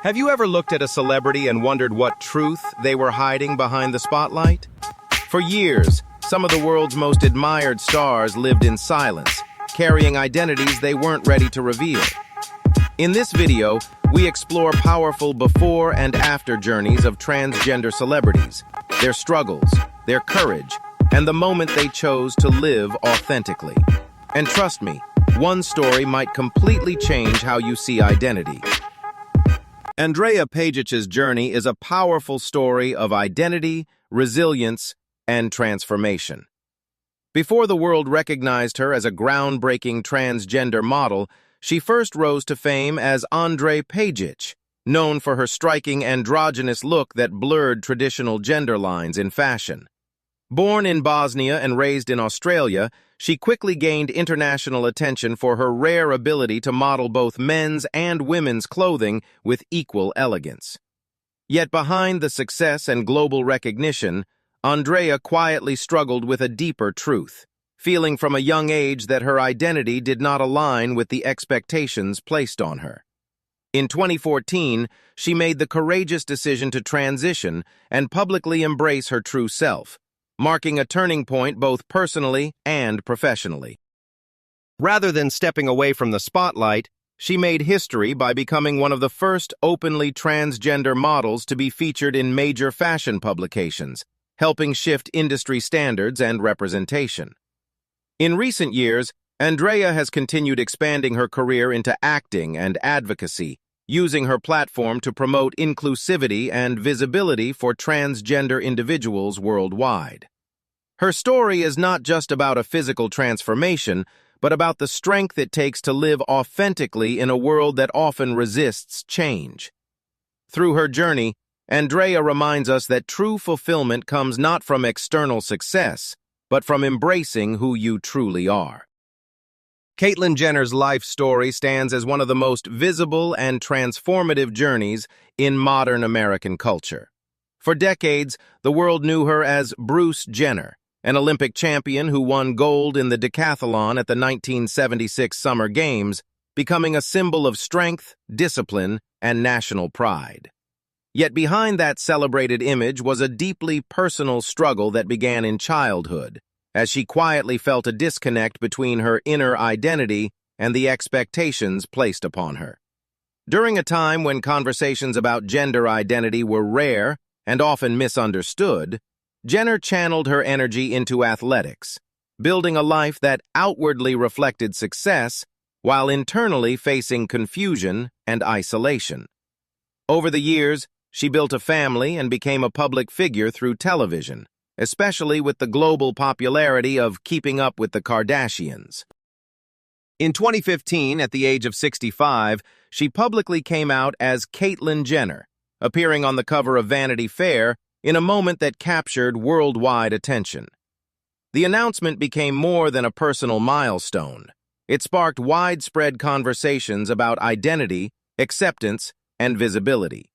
Have you ever looked at a celebrity and wondered what truth they were hiding behind the spotlight? For years, some of the world's most admired stars lived in silence, carrying identities they weren't ready to reveal. In this video, we explore powerful before and after journeys of transgender celebrities, their struggles, their courage, and the moment they chose to live authentically. And trust me, one story might completely change how you see identity. Andreja Pejic's journey is a powerful story of identity, resilience, and transformation. Before the world recognized her as a groundbreaking transgender model, she first rose to fame as Andreja Pejić, known for her striking androgynous look that blurred traditional gender lines in fashion. Born in Bosnia and raised in Australia, she quickly gained international attention for her rare ability to model both men's and women's clothing with equal elegance. Yet behind the success and global recognition, Andreja quietly struggled with a deeper truth, feeling from a young age that her identity did not align with the expectations placed on her. In 2014, she made the courageous decision to transition and publicly embrace her true self, marking a turning point both personally and professionally. Rather than stepping away from the spotlight, she made history by becoming one of the first openly transgender models to be featured in major fashion publications, helping shift industry standards and representation. In recent years, Andreja has continued expanding her career into acting and advocacy, using her platform to promote inclusivity and visibility for transgender individuals worldwide. Her story is not just about a physical transformation, but about the strength it takes to live authentically in a world that often resists change. Through her journey, Andreja reminds us that true fulfillment comes not from external success, but from embracing who you truly are. Caitlyn Jenner's life story stands as one of the most visible and transformative journeys in modern American culture. For decades, the world knew her as Bruce Jenner, an Olympic champion who won gold in the decathlon at the 1976 Summer Games, becoming a symbol of strength, discipline, and national pride. Yet behind that celebrated image was a deeply personal struggle that began in childhood, as she quietly felt a disconnect between her inner identity and the expectations placed upon her. During a time when conversations about gender identity were rare and often misunderstood, Jenner channeled her energy into athletics, building a life that outwardly reflected success while internally facing confusion and isolation. Over the years, she built a family and became a public figure through television, especially with the global popularity of Keeping Up with the Kardashians. In 2015, at the age of 65, she publicly came out as Caitlyn Jenner, appearing on the cover of Vanity Fair in a moment that captured worldwide attention. The announcement became more than a personal milestone. It sparked widespread conversations about identity, acceptance, and visibility.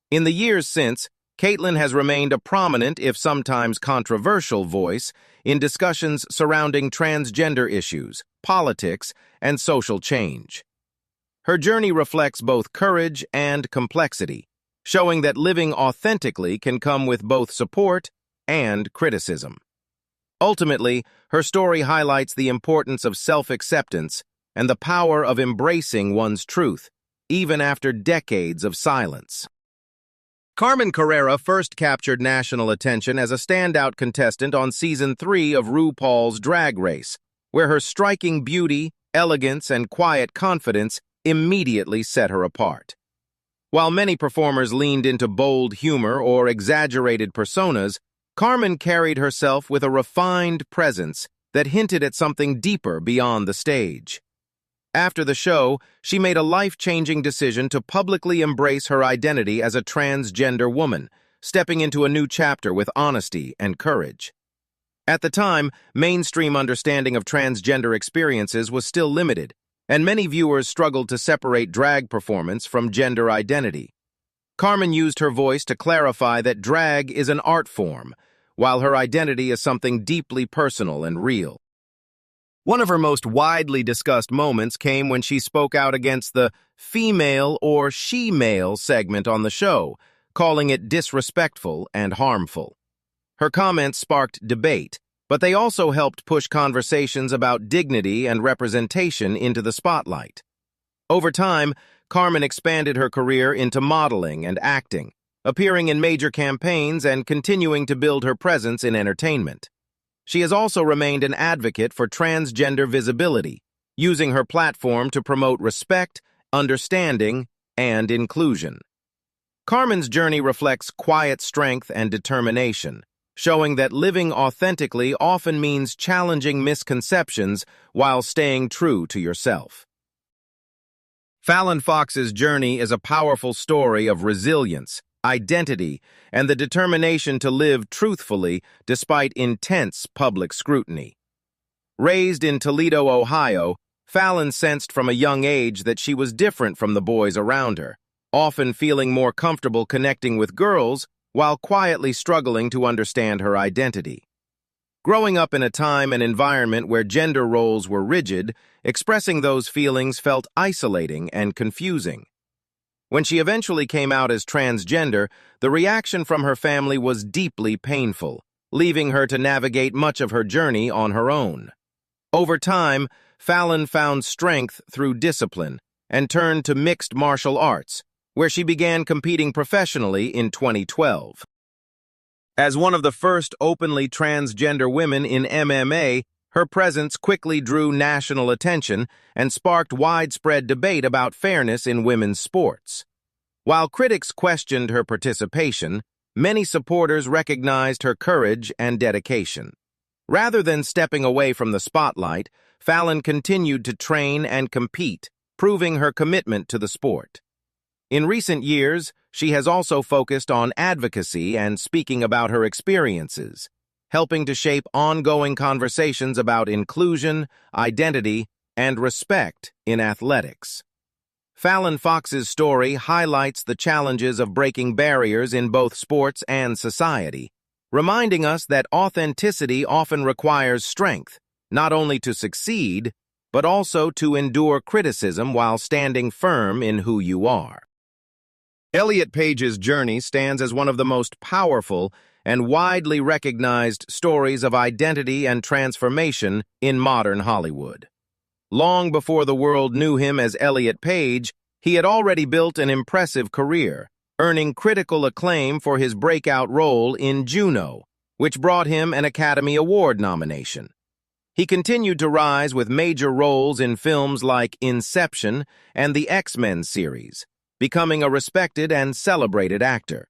In the years since, Caitlyn has remained a prominent, if sometimes controversial, voice in discussions surrounding transgender issues, politics, and social change. Her journey reflects both courage and complexity, showing that living authentically can come with both support and criticism. Ultimately, her story highlights the importance of self-acceptance and the power of embracing one's truth, even after decades of silence. Carmen Carrera first captured national attention as a standout contestant on Season 3 of RuPaul's Drag Race, where her striking beauty, elegance, and quiet confidence immediately set her apart. While many performers leaned into bold humor or exaggerated personas, Carmen carried herself with a refined presence that hinted at something deeper beyond the stage. After the show, she made a life-changing decision to publicly embrace her identity as a transgender woman, stepping into a new chapter with honesty and courage. At the time, mainstream understanding of transgender experiences was still limited, and many viewers struggled to separate drag performance from gender identity. Carmen used her voice to clarify that drag is an art form, while her identity is something deeply personal and real. One of her most widely discussed moments came when she spoke out against the female or she-male segment on the show, calling it disrespectful and harmful. Her comments sparked debate, but they also helped push conversations about dignity and representation into the spotlight. Over time, Carmen expanded her career into modeling and acting, appearing in major campaigns and continuing to build her presence in entertainment. She has also remained an advocate for transgender visibility, using her platform to promote respect, understanding, and inclusion. Carmen's journey reflects quiet strength and determination, showing that living authentically often means challenging misconceptions while staying true to yourself. Fallon Fox's journey is a powerful story of resilience, identity, and the determination to live truthfully despite intense public scrutiny. Raised in Toledo, Ohio, Fallon sensed from a young age that she was different from the boys around her, often feeling more comfortable connecting with girls while quietly struggling to understand her identity. Growing up in a time and environment where gender roles were rigid, expressing those feelings felt isolating and confusing. When she eventually came out as transgender, the reaction from her family was deeply painful, leaving her to navigate much of her journey on her own. Over time, Fallon found strength through discipline and turned to mixed martial arts, where she began competing professionally in 2012. As one of the first openly transgender women in MMA, her presence quickly drew national attention and sparked widespread debate about fairness in women's sports. While critics questioned her participation, many supporters recognized her courage and dedication. Rather than stepping away from the spotlight, Fallon continued to train and compete, proving her commitment to the sport. In recent years, she has also focused on advocacy and speaking about her experiences, helping to shape ongoing conversations about inclusion, identity, and respect in athletics. Fallon Fox's story highlights the challenges of breaking barriers in both sports and society, reminding us that authenticity often requires strength, not only to succeed, but also to endure criticism while standing firm in who you are. Elliot Page's journey stands as one of the most powerful and widely recognized stories of identity and transformation in modern Hollywood. Long before the world knew him as Elliot Page, he had already built an impressive career, earning critical acclaim for his breakout role in Juno, which brought him an Academy Award nomination. He continued to rise with major roles in films like Inception and the X-Men series, becoming a respected and celebrated actor.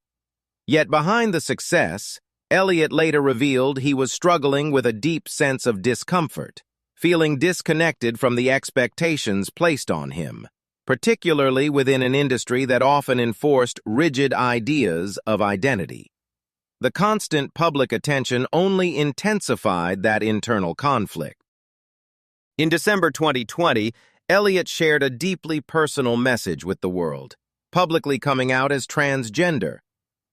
Yet behind the success, Elliot later revealed he was struggling with a deep sense of discomfort, feeling disconnected from the expectations placed on him, particularly within an industry that often enforced rigid ideas of identity. The constant public attention only intensified that internal conflict. In December 2020, Elliot shared a deeply personal message with the world, publicly coming out as transgender.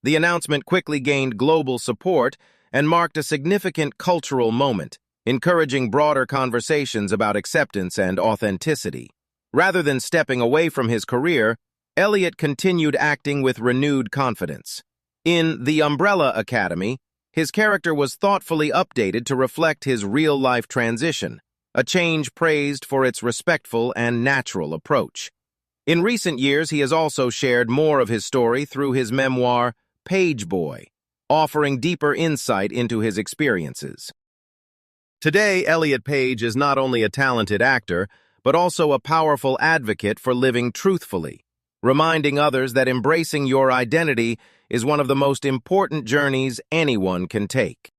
The announcement quickly gained global support and marked a significant cultural moment, encouraging broader conversations about acceptance and authenticity. Rather than stepping away from his career, Elliot continued acting with renewed confidence. In The Umbrella Academy, his character was thoughtfully updated to reflect his real-life transition, a change praised for its respectful and natural approach. In recent years, he has also shared more of his story through his memoir, Page Boy, offering deeper insight into his experiences. Today, Elliot Page is not only a talented actor, but also a powerful advocate for living truthfully, reminding others that embracing your identity is one of the most important journeys anyone can take.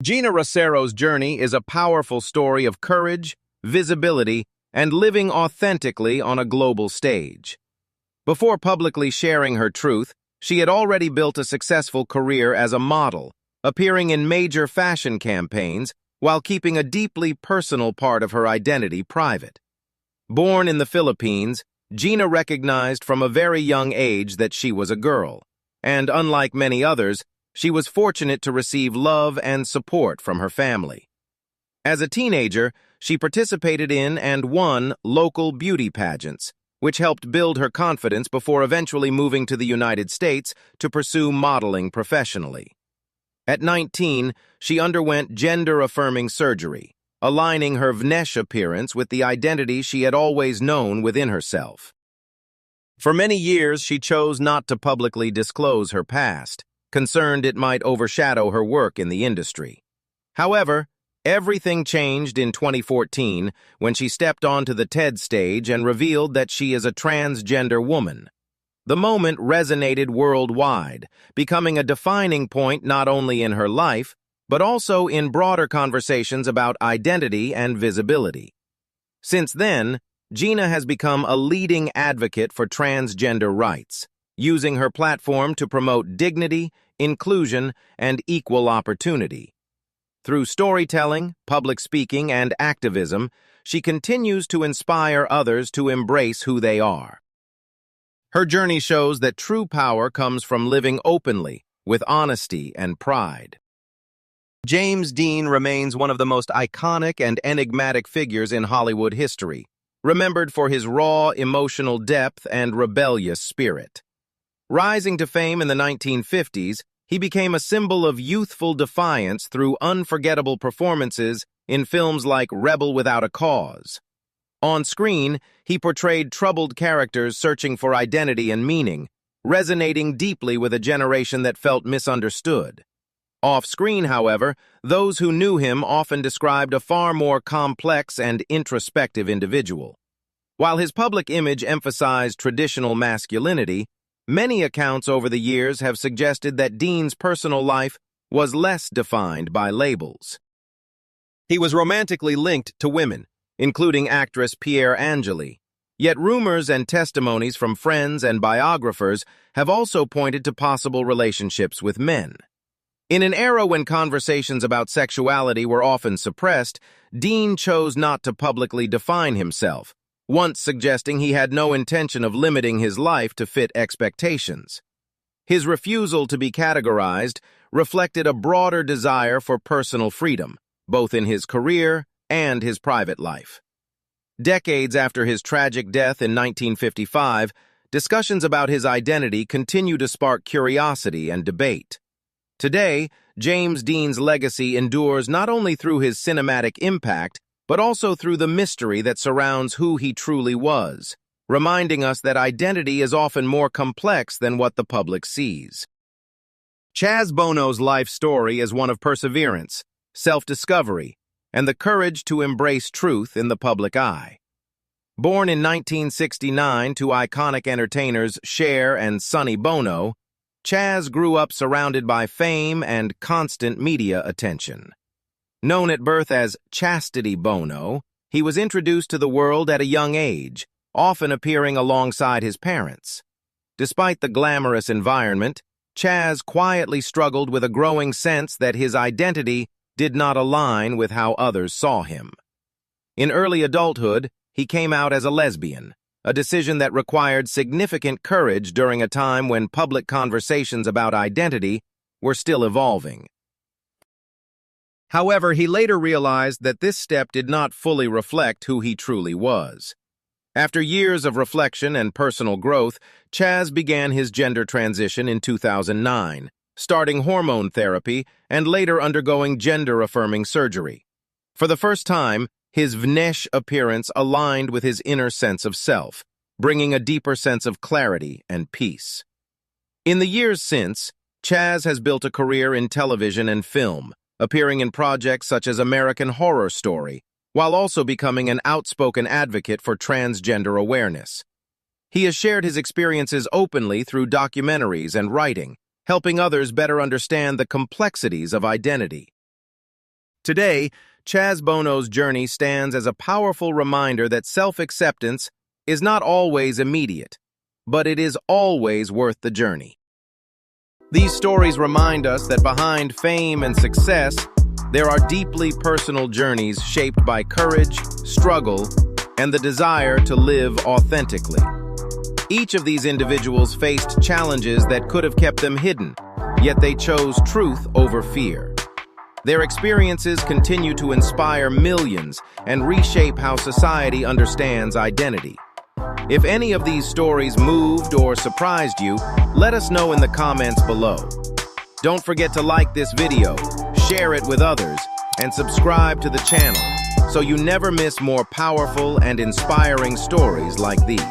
Geena Rocero's journey is a powerful story of courage, visibility, and living authentically on a global stage. Before publicly sharing her truth, she had already built a successful career as a model, appearing in major fashion campaigns while keeping a deeply personal part of her identity private. Born in the Philippines, Geena recognized from a very young age that she was a girl, and unlike many others, she was fortunate to receive love and support from her family. As a teenager, she participated in and won local beauty pageants, which helped build her confidence before eventually moving to the United States to pursue modeling professionally. At 19, she underwent gender-affirming surgery, aligning her Vnesh appearance with the identity she had always known within herself. For many years, she chose not to publicly disclose her past, concerned it might overshadow her work in the industry. However, everything changed in 2014 when she stepped onto the TED stage and revealed that she is a transgender woman. The moment resonated worldwide, becoming a defining point not only in her life, but also in broader conversations about identity and visibility. Since then, Geena has become a leading advocate for transgender rights, using her platform to promote dignity, inclusion, and equal opportunity. Through storytelling, public speaking, and activism, she continues to inspire others to embrace who they are. Her journey shows that true power comes from living openly, with honesty and pride. James Dean remains one of the most iconic and enigmatic figures in Hollywood history, remembered for his raw, emotional depth and rebellious spirit. Rising to fame in the 1950s, he became a symbol of youthful defiance through unforgettable performances in films like Rebel Without a Cause. On screen, he portrayed troubled characters searching for identity and meaning, resonating deeply with a generation that felt misunderstood. Off-screen, however, those who knew him often described a far more complex and introspective individual. While his public image emphasized traditional masculinity, many accounts over the years have suggested that Dean's personal life was less defined by labels. He was romantically linked to women, including actress Pierre Angeli, yet rumors and testimonies from friends and biographers have also pointed to possible relationships with men. In an era when conversations about sexuality were often suppressed, Dean chose not to publicly define himself, once suggesting he had no intention of limiting his life to fit expectations. His refusal to be categorized reflected a broader desire for personal freedom, both in his career and his private life. Decades after his tragic death in 1955, discussions about his identity continue to spark curiosity and debate. Today, James Dean's legacy endures not only through his cinematic impact, but also through the mystery that surrounds who he truly was, reminding us that identity is often more complex than what the public sees. Chaz Bono's life story is one of perseverance, self-discovery, and the courage to embrace truth in the public eye. Born in 1969 to iconic entertainers Cher and Sonny Bono, Chaz grew up surrounded by fame and constant media attention. Known at birth as Chastity Bono, he was introduced to the world at a young age, often appearing alongside his parents. Despite the glamorous environment, Chaz quietly struggled with a growing sense that his identity did not align with how others saw him. In early adulthood, he came out as a lesbian, a decision that required significant courage during a time when public conversations about identity were still evolving. However, he later realized that this step did not fully reflect who he truly was. After years of reflection and personal growth, Chaz began his gender transition in 2009, starting hormone therapy and later undergoing gender-affirming surgery. For the first time, his Vnesh appearance aligned with his inner sense of self, bringing a deeper sense of clarity and peace. In the years since, Chaz has built a career in television and film, appearing in projects such as American Horror Story, while also becoming an outspoken advocate for transgender awareness. He has shared his experiences openly through documentaries and writing, helping others better understand the complexities of identity. Today, Chaz Bono's journey stands as a powerful reminder that self-acceptance is not always immediate, but it is always worth the journey. These stories remind us that behind fame and success, there are deeply personal journeys shaped by courage, struggle, and the desire to live authentically. Each of these individuals faced challenges that could have kept them hidden, yet they chose truth over fear. Their experiences continue to inspire millions and reshape how society understands identity. If any of these stories moved or surprised you, let us know in the comments below. Don't forget to like this video, share it with others, and subscribe to the channel so you never miss more powerful and inspiring stories like these.